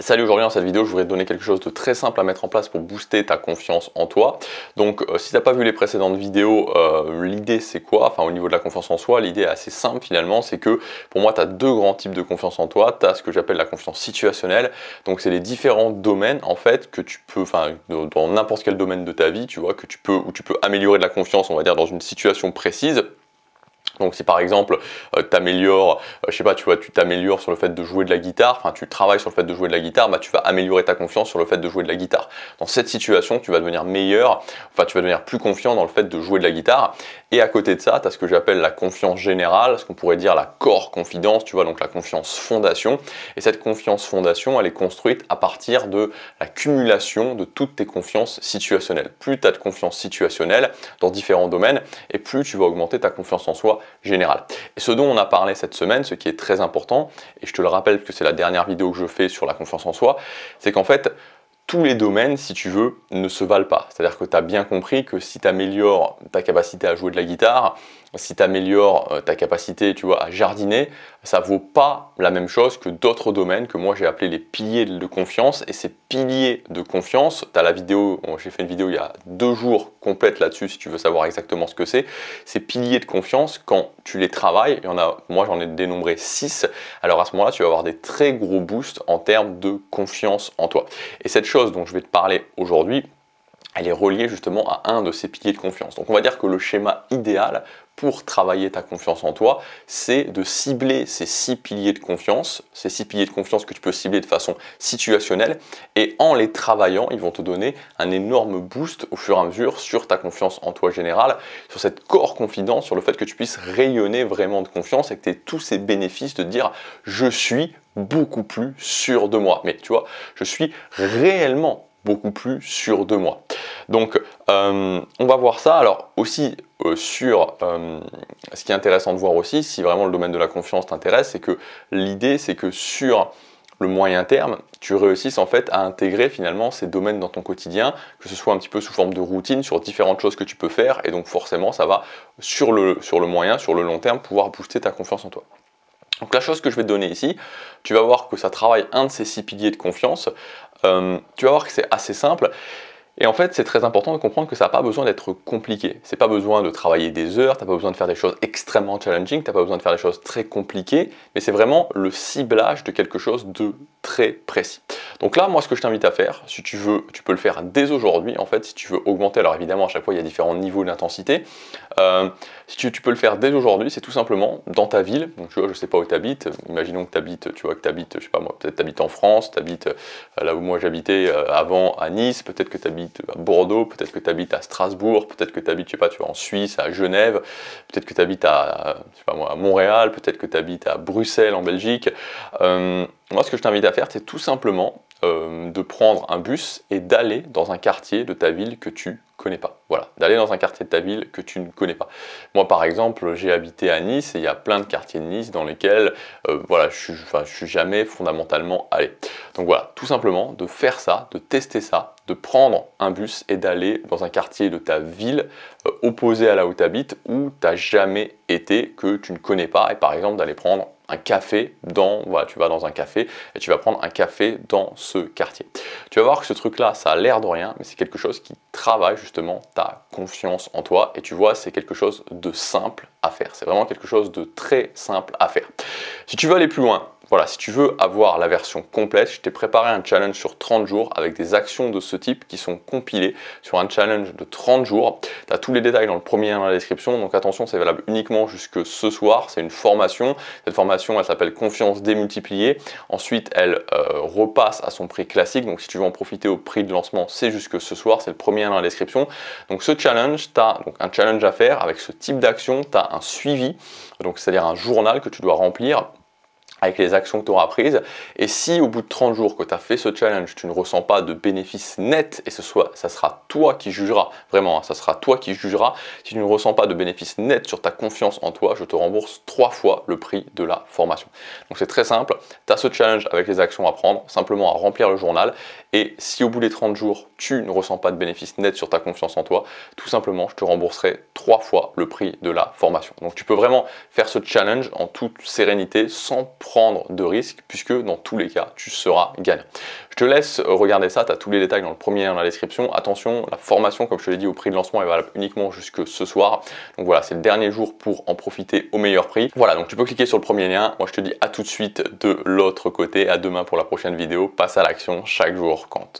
Salut, aujourd'hui dans cette vidéo, je voudrais te donner quelque chose de très simple à mettre en place pour booster ta confiance en toi. Donc si tu n'as pas vu les précédentes vidéos, l'idée c'est quoi? Enfin au niveau de la confiance en soi, l'idée est assez simple finalement, c'est que pour moi tu as deux grands types de confiance en toi. Tu as ce que j'appelle la confiance situationnelle, donc c'est les différents domaines en fait que tu peux, enfin dans n'importe quel domaine de ta vie, tu vois, où tu peux améliorer de la confiance, on va dire dans une situation précise. Donc si par exemple je sais pas, tu vois, tu t'améliores sur le fait de jouer de la guitare, enfin tu travailles sur le fait de jouer de la guitare, bah tu vas améliorer ta confiance sur le fait de jouer de la guitare. Dans cette situation, tu vas devenir meilleur, enfin tu vas devenir plus confiant dans le fait de jouer de la guitare. Et à côté de ça, tu as ce que j'appelle la confiance générale, ce qu'on pourrait dire la core confidence, tu vois, donc la confiance fondation. Et cette confiance fondation, elle est construite à partir de la cumulation de toutes tes confiances situationnelles. Plus tu as de confiance situationnelle dans différents domaines, et plus tu vas augmenter ta confiance en soi générale. Et ce dont on a parlé cette semaine, ce qui est très important, et je te le rappelle parce que c'est la dernière vidéo que je fais sur la confiance en soi, c'est qu'en fait, tous les domaines, si tu veux, ne se valent pas. C'est-à-dire que tu as bien compris que si tu améliores ta capacité à jouer de la guitare, si tu améliores ta capacité, tu vois, à jardiner, ça ne vaut pas la même chose que d'autres domaines que moi j'ai appelé les piliers de confiance. Et ces piliers de confiance, tu as la vidéo, j'ai fait une vidéo il y a 2 jours complète là-dessus si tu veux savoir exactement ce que c'est. Ces piliers de confiance, quand tu les travailles, moi j'en ai dénombré 6, alors à ce moment-là tu vas avoir des très gros boosts en termes de confiance en toi. Et cette chose dont je vais te parler aujourd'hui, elle est reliée justement à un de ces piliers de confiance. Donc on va dire que le schéma idéal pour travailler ta confiance en toi, c'est de cibler ces 6 piliers de confiance, ces 6 piliers de confiance que tu peux cibler de façon situationnelle, et en les travaillant, ils vont te donner un énorme boost au fur et à mesure sur ta confiance en toi générale, sur cette core confidence, sur le fait que tu puisses rayonner vraiment de confiance et que tu aies tous ces bénéfices de dire « je suis beaucoup plus sûr de moi ». Mais tu vois, je suis réellement beaucoup plus sûr de moi. Donc on va voir ça. Alors aussi ce qui est intéressant de voir aussi, si vraiment le domaine de la confiance t'intéresse, c'est que l'idée c'est que sur le moyen terme, tu réussisses en fait à intégrer finalement ces domaines dans ton quotidien, que ce soit un petit peu sous forme de routine sur différentes choses que tu peux faire, et donc forcément ça va sur le moyen, sur le long terme, pouvoir booster ta confiance en toi. Donc la chose que je vais te donner ici, tu vas voir que ça travaille un de ces 6 piliers de confiance. Tu vas voir que c'est assez simple. Et en fait, c'est très important de comprendre que ça n'a pas besoin d'être compliqué. C'est pas besoin de travailler des heures, tu n'as pas besoin de faire des choses extrêmement challenging, tu n'as pas besoin de faire des choses très compliquées, mais c'est vraiment le ciblage de quelque chose de très précis. Donc là, moi, ce que je t'invite à faire, si tu veux, tu peux le faire dès aujourd'hui, en fait, si tu veux augmenter. Alors évidemment, à chaque fois, il y a différents niveaux d'intensité. Si tu peux le faire dès aujourd'hui, c'est tout simplement dans ta ville. Donc tu vois, je sais pas où tu habites. Imaginons que tu habites, je sais pas moi, peut-être tu habites en France, tu habites là où moi j'habitais avant à Nice, peut-être que tu habites à Bordeaux, peut-être que tu habites à Strasbourg, peut-être que tu habites, je sais pas, tu vois, en Suisse, à Genève, peut-être que tu habites je sais pas moi, à Montréal, peut-être que tu habites à Bruxelles en Belgique. Moi, ce que je t'invite à faire, c'est tout simplement de prendre un bus et d'aller dans un quartier de ta ville que tu connais pas. Voilà, d'aller dans un quartier de ta ville que tu ne connais pas. Moi, par exemple, j'ai habité à Nice et il y a plein de quartiers de Nice dans lesquels voilà, je suis jamais fondamentalement allé. Donc voilà, tout simplement de faire ça, de tester ça, de prendre un bus et d'aller dans un quartier de ta ville opposé à là où tu habites, où tu n'as jamais été, que tu ne connais pas, et par exemple d'aller prendre un café voilà, tu vas dans un café et tu vas prendre un café dans ce quartier. Tu vas voir que ce truc-là, ça a l'air de rien, mais c'est quelque chose qui travaille justement ta confiance en toi, et tu vois, c'est quelque chose de simple à faire. C'est vraiment quelque chose de très simple à faire. Si tu veux aller plus loin, voilà, si tu veux avoir la version complète, je t'ai préparé un challenge sur 30 jours avec des actions de ce type qui sont compilées sur un challenge de 30 jours. Tu as tous les détails dans le premier lien dans la description, donc attention, c'est valable uniquement jusque ce soir. C'est une formation. Cette formation, elle s'appelle Confiance démultipliée. Ensuite, elle repasse à son prix classique, donc si tu veux en profiter au prix de lancement, c'est jusque ce soir, c'est le premier lien dans la description. Donc ce challenge, tu as donc un challenge à faire avec ce type d'action, tu as un suivi, donc c'est-à-dire un journal que tu dois remplir avec les actions que tu auras prises. Et si au bout de 30 jours que tu as fait ce challenge, tu ne ressens pas de bénéfice net, et ça sera toi qui jugeras, vraiment, hein, ça sera toi qui jugeras, si tu ne ressens pas de bénéfice net sur ta confiance en toi, je te rembourse 3 fois le prix de la formation. Donc c'est très simple, tu as ce challenge avec les actions à prendre, simplement à remplir le journal, et si au bout des 30 jours, tu ne ressens pas de bénéfice net sur ta confiance en toi, tout simplement, je te rembourserai 3 fois le prix de la formation. Donc tu peux vraiment faire ce challenge en toute sérénité, sans problème prendre de risques, puisque dans tous les cas, tu seras gagnant. Je te laisse regarder ça, tu as tous les détails dans le premier lien dans la description. Attention, la formation, comme je te l'ai dit, au prix de lancement est valable uniquement jusque ce soir. Donc voilà, c'est le dernier jour pour en profiter au meilleur prix. Voilà, donc tu peux cliquer sur le premier lien. Moi, je te dis à tout de suite de l'autre côté. À demain pour la prochaine vidéo. Passe à l'action, chaque jour compte.